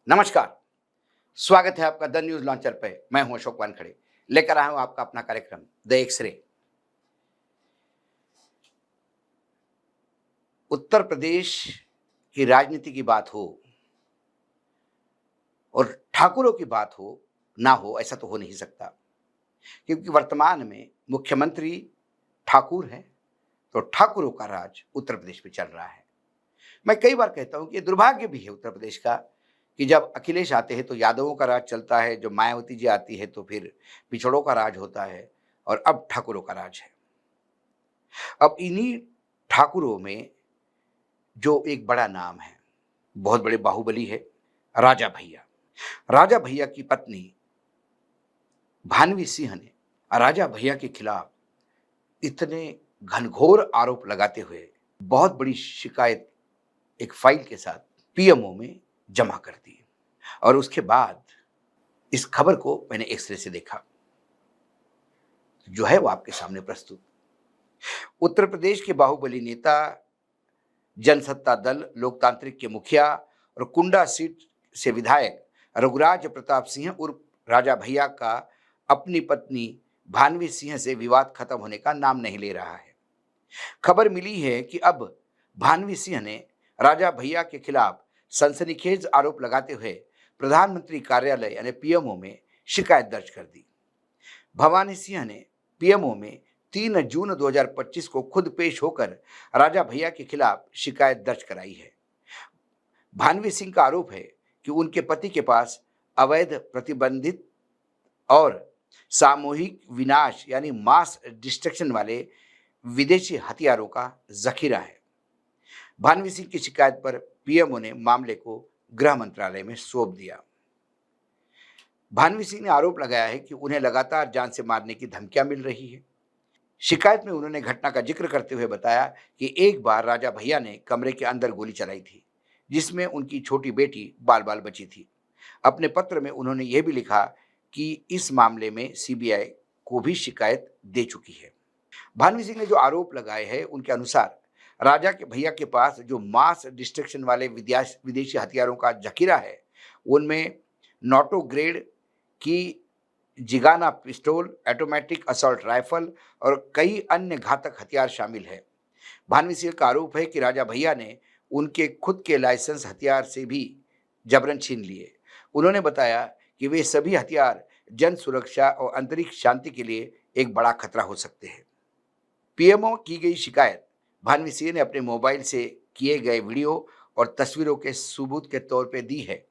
नमस्कार। स्वागत है आपका द न्यूज लॉन्चर पे। मैं हूं अशोक वानखड़े, लेकर आया हूं आपका अपना कार्यक्रम द एक्सरे। उत्तर प्रदेश की राजनीति की बात हो और ठाकुरों की बात हो ना हो, ऐसा तो हो नहीं सकता, क्योंकि वर्तमान में मुख्यमंत्री ठाकुर है, तो ठाकुरों का राज उत्तर प्रदेश में चल रहा है। मैं कई बार कहता हूं कि ये दुर्भाग्य भी है उत्तर प्रदेश का कि जब अखिलेश आते हैं तो यादवों का राज चलता है, जो मायावती जी आती है तो फिर पिछड़ों का राज होता है, और अब ठाकुरों का राज है। अब इन्हीं ठाकुरों में जो एक बड़ा नाम है, बहुत बड़े बाहुबली है, राजा भैया। राजा भैया की पत्नी भानवी सिंह ने राजा भैया के खिलाफ इतने घनघोर आरोप लगाते हुए बहुत बड़ी शिकायत एक फाइल के साथ पीएमओ में जमा कर दी, और उसके बाद इस खबर को मैंने एक्सरे से देखा, जो है वो आपके सामने प्रस्तुत। उत्तर प्रदेश के बाहुबली नेता, जनसत्ता दल लोकतांत्रिक के मुखिया और कुंडा सीट से विधायक रघुराज प्रताप सिंह उर्फ राजा भैया का अपनी पत्नी भानवी सिंह से विवाद खत्म होने का नाम नहीं ले रहा है। खबर मिली है कि अब भानवी सिंह ने राजा भैया के खिलाफ सनसनीखेज आरोप लगाते हुए प्रधानमंत्री कार्यालय यानी पीएमओ में शिकायत दर्ज कर दी। भवानी सिंह ने पीएमओ में 3 जून 2025 को खुद पेश होकर राजा भैया के खिलाफ शिकायत दर्ज कराई है। भानवी सिंह का आरोप है कि उनके पति के पास अवैध, प्रतिबंधित और सामूहिक विनाश यानी मास डिस्ट्रक्शन वाले विदेशी हथियारों का जखीरा है। भानवी सिंह की शिकायत पर पीएमओ ने मामले को गृह मंत्रालय में सौंप दिया। भानवी सिंह ने आरोप लगाया है कि उन्हें लगातार जान से मारने की धमकियां मिल रही है। शिकायत में उन्होंने घटना का जिक्र करते हुए बताया कि एक बार राजा भैया ने कमरे के अंदर गोली चलाई थी, जिसमें उनकी छोटी बेटी बाल बाल बची थी। अपने पत्र में उन्होंने यह भी लिखा कि इस मामले में सीबीआई को भी शिकायत दे चुकी है। भानवी सिंह ने जो आरोप लगाए हैं, उनके अनुसार राजा के भैया के पास जो मास डिस्ट्रक्शन वाले विदेशी हथियारों का जखीरा है, उनमें नॉटो ग्रेड की Zigana pistol, automatic assault rifle और कई अन्य घातक हथियार शामिल है। भानवी सिंह का आरोप है कि राजा भैया ने उनके खुद के लाइसेंस हथियार से भी जबरन छीन लिए। उन्होंने बताया कि वे सभी हथियार जन सुरक्षा और अंतरिक्ष शांति के लिए एक बड़ा खतरा हो सकते हैं। पीएमओ की गई शिकायत भानवी सिंह ने अपने मोबाइल से किए गए वीडियो और तस्वीरों के सबूत के तौर पर दी है।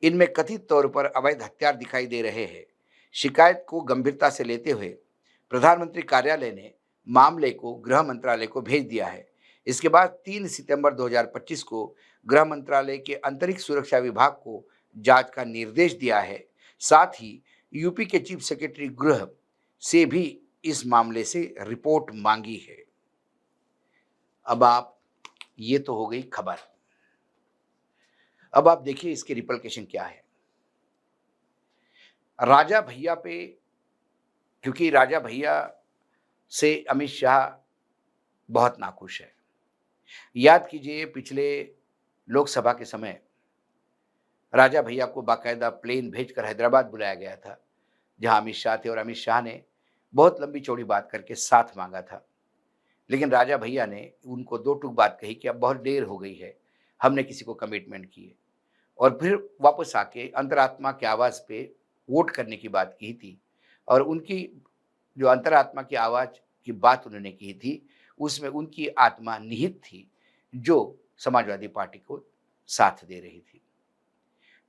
इनमें कथित तौर पर अवैध हथियार दिखाई दे रहे हैं। शिकायत को गंभीरता से लेते हुए प्रधानमंत्री कार्यालय ने मामले को गृह मंत्रालय को भेज दिया है। इसके बाद 3 सितंबर 2025 को गृह मंत्रालय के अंतरिक्ष सुरक्षा विभाग को जांच का निर्देश दिया है। साथ ही यूपी के चीफ सेक्रेटरी गृह से भी इस मामले से रिपोर्ट मांगी है। अब आप, ये तो हो गई खबर। अब आप देखिए इसके रिपलकेशन क्या है। राजा भैया पे, क्योंकि राजा भैया से अमित शाह बहुत नाखुश है। याद कीजिए, पिछले लोकसभा के समय राजा भैया को बाकायदा प्लेन भेजकर हैदराबाद बुलाया गया था, जहां अमित शाह थे, और अमित शाह ने बहुत लंबी चौड़ी बात करके साथ मांगा था। लेकिन राजा भैया ने उनको दो टूक बात कही कि अब बहुत देर हो गई है, हमने किसी को कमिटमेंट की है, और फिर वापस आके अंतरात्मा की आवाज़ पे वोट करने की बात की थी। और उनकी जो अंतरात्मा की आवाज़ की बात उन्होंने की थी, उसमें उनकी आत्मा निहित थी, जो समाजवादी पार्टी को साथ दे रही थी।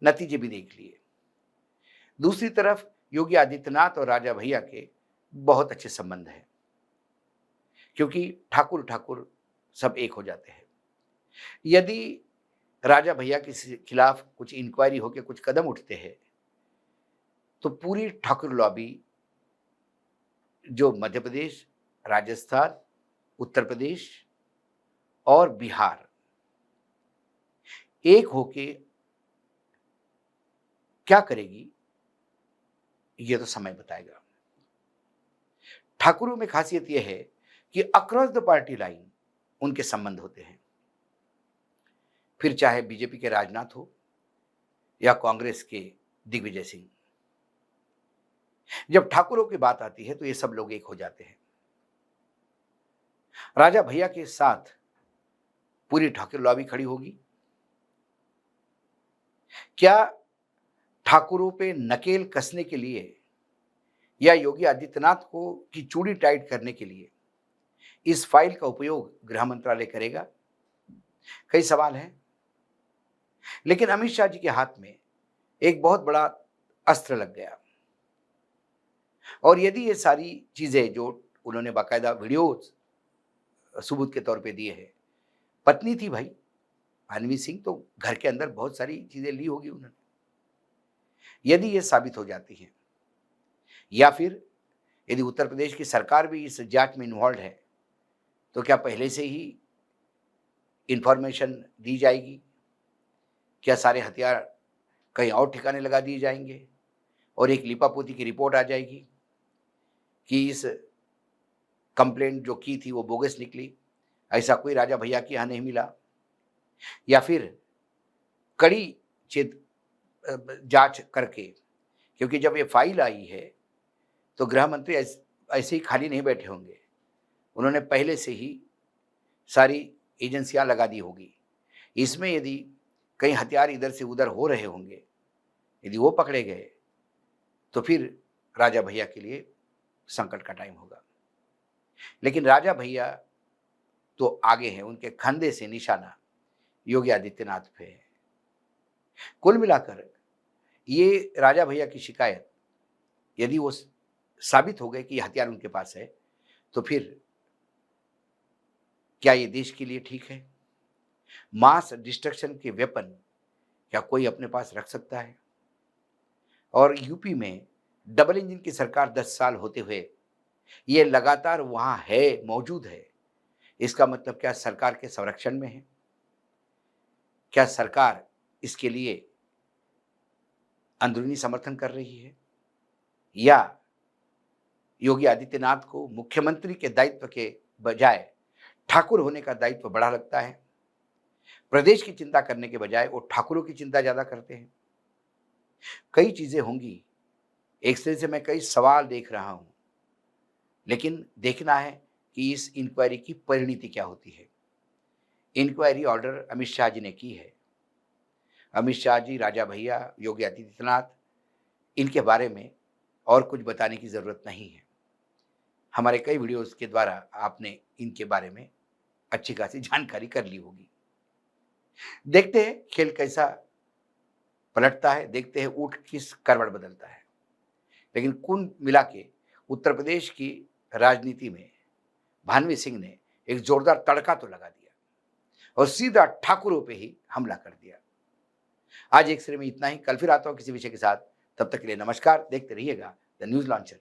नतीजे भी देख लिए। दूसरी तरफ योगी आदित्यनाथ और राजा भैया के बहुत अच्छे संबंध हैं, क्योंकि ठाकुर ठाकुर सब एक हो जाते हैं। यदि राजा भैया के खिलाफ कुछ इंक्वायरी होकर कुछ कदम उठते हैं, तो पूरी ठाकुर लॉबी, जो मध्य प्रदेश, राजस्थान, उत्तर प्रदेश और बिहार, एक होके क्या करेगी, ये तो समय बताएगा। ठाकुरों में खासियत यह है कि अक्रॉस द पार्टी लाइन उनके संबंध होते हैं। फिर चाहे बीजेपी के राजनाथ हो या कांग्रेस के दिग्विजय सिंह। जब ठाकुरों की बात आती है तो ये सब लोग एक हो जाते हैं। राजा भैया के साथ पूरी ठाकुर लॉबी खड़ी होगी। क्या ठाकुरों पे नकेल कसने के लिए या योगी आदित्यनाथ को की चूड़ी टाइट करने के लिए इस फाइल का उपयोग गृह मंत्रालय करेगा? कई सवाल हैं। लेकिन अमित शाह जी के हाथ में एक बहुत बड़ा अस्त्र लग गया और यदि ये सारी चीजें जो उन्होंने बाकायदा वीडियो सबूत के तौर पे दिए हैं, पत्नी थी भाई मानवी सिंह, तो घर के अंदर बहुत सारी चीजें ली होगी उन्होंने। यदि ये साबित हो जाती है या फिर यदि उत्तर प्रदेश की सरकार भी इस जांच में इन्वॉल्व है, तो क्या पहले से ही इंफॉर्मेशन दी जाएगी? क्या सारे हथियार कहीं और ठिकाने लगा दिए जाएंगे और एक लीपापोती की रिपोर्ट आ जाएगी कि इस कंप्लेंट जो की थी वो बोगस निकली, ऐसा कोई राजा भैया के यहाँ नहीं मिला? या फिर कड़ी जांच करके, क्योंकि जब ये फाइल आई है तो गृह मंत्री ऐसे ही खाली नहीं बैठे होंगे, उन्होंने पहले से ही सारी एजेंसियां लगा दी होगी। इसमें यदि कहीं हथियार इधर से उधर हो रहे होंगे, यदि वो पकड़े गए तो फिर राजा भैया के लिए संकट का टाइम होगा। लेकिन राजा भैया तो आगे हैं, उनके कंधे से निशाना योगी आदित्यनाथ पे है। कुल मिलाकर ये राजा भैया की शिकायत यदि वो साबित हो गए कि हथियार उनके पास है, तो फिर क्या ये देश के लिए ठीक है? मास डिस्ट्रक्शन के वेपन क्या कोई अपने पास रख सकता है? और यूपी में डबल इंजन की सरकार 10 साल होते हुए ये लगातार वहां है, मौजूद है। इसका मतलब क्या सरकार के संरक्षण में है? क्या सरकार इसके लिए अंदरूनी समर्थन कर रही है, या योगी आदित्यनाथ को मुख्यमंत्री के दायित्व के बजाय ठाकुर होने का दायित्व बड़ा लगता है? प्रदेश की चिंता करने के बजाय वो ठाकुरों की चिंता ज्यादा करते हैं। कई चीजें होंगी, एक तरह से मैं कई सवाल देख रहा हूं, लेकिन देखना है कि इस इंक्वायरी की परिणति क्या होती है। इंक्वायरी ऑर्डर अमित शाह जी ने की है। अमित शाह जी, राजा भैया, योगी आदित्यनाथ, इनके बारे में और कुछ बताने की जरूरत नहीं है। हमारे कई वीडियोस के द्वारा आपने इनके बारे में अच्छी खासी जानकारी कर ली होगी। देखते हैं खेल कैसा पलटता है, देखते हैं ऊंट किस करवट बदलता है। लेकिन कुल मिला के उत्तर प्रदेश की राजनीति में भानवी सिंह ने एक जोरदार तड़का तो लगा दिया और सीधा ठाकुरों पे ही हमला कर दिया। आज एक्सरे में इतना ही। कल फिर आता हूं किसी विषय के साथ। तब तक के लिए नमस्कार। देखते रहिएगा द न्यूज लॉन्चर।